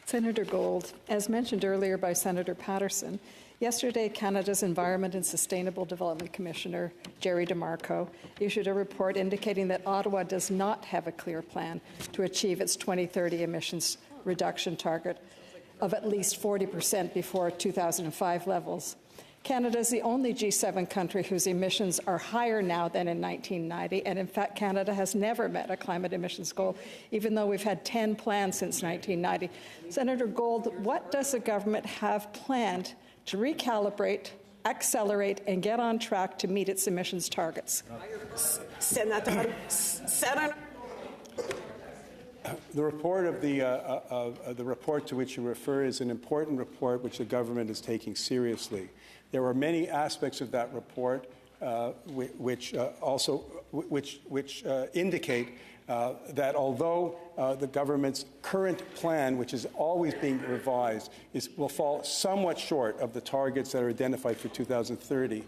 Senator Gold, as mentioned earlier by Senator Patterson, yesterday Canada's Environment and Sustainable Development Commissioner, Jerry DeMarco, issued a report indicating that Ottawa does not have a clear plan to achieve its 2030 emissions reduction target of at least 40% before 2005 levels. Canada is the only G7 country whose emissions are higher now than in 1990, and in fact, Canada has never met a climate emissions goal, even though we've had 10 plans since 1990. Senator Gold, what does the government have planned to recalibrate, accelerate, and get on track to meet its emissions targets? Senator. The report of the report to which you refer is an important report which the government is taking seriously. There are many aspects of that report which indicate that although the government's current plan, which is always being revised, will fall somewhat short of the targets that are identified for 2030,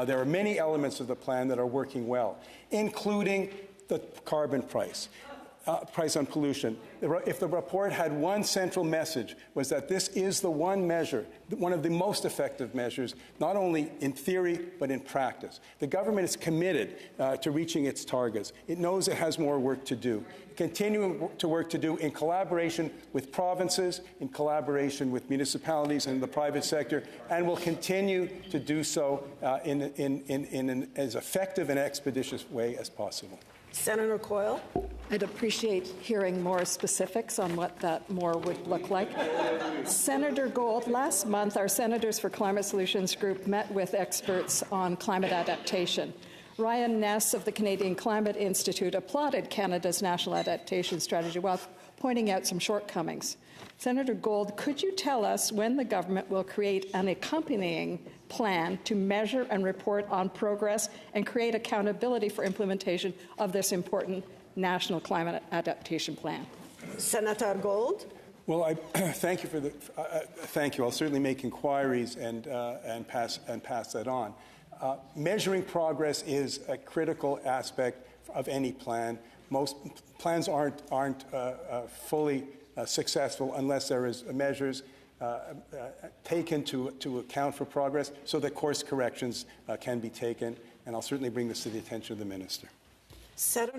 there are many elements of the plan that are working well, including the carbon price. Price on pollution. If the report had one central message, was that this is the one measure, one of the most effective measures, not only in theory, but in practice. The government is committed to reaching its targets. It knows it has more work to do, continuing to work to do in collaboration with provinces, in collaboration with municipalities and the private sector, and will continue to do so in an as effective and expeditious way as possible. Senator Coyle. I'd appreciate hearing more specifics on what that more would look like. Senator Gold, last month our Senators for Climate Solutions group met with experts on climate adaptation. Ryan Ness of the Canadian Climate Institute applauded Canada's national adaptation strategy while pointing out some shortcomings. Senator Gold, could you tell us when the government will create an accompanying plan to measure and report on progress and create accountability for implementation of this important national climate adaptation plan? Senator Gold. Well, I thank you for the thank you. I'll certainly make inquiries and pass that on. Measuring progress is a critical aspect of any plan. Most plans aren't fully successful unless there is measures taken to account for progress, so that course corrections can be taken. And I'll certainly bring this to the attention of the minister. Senator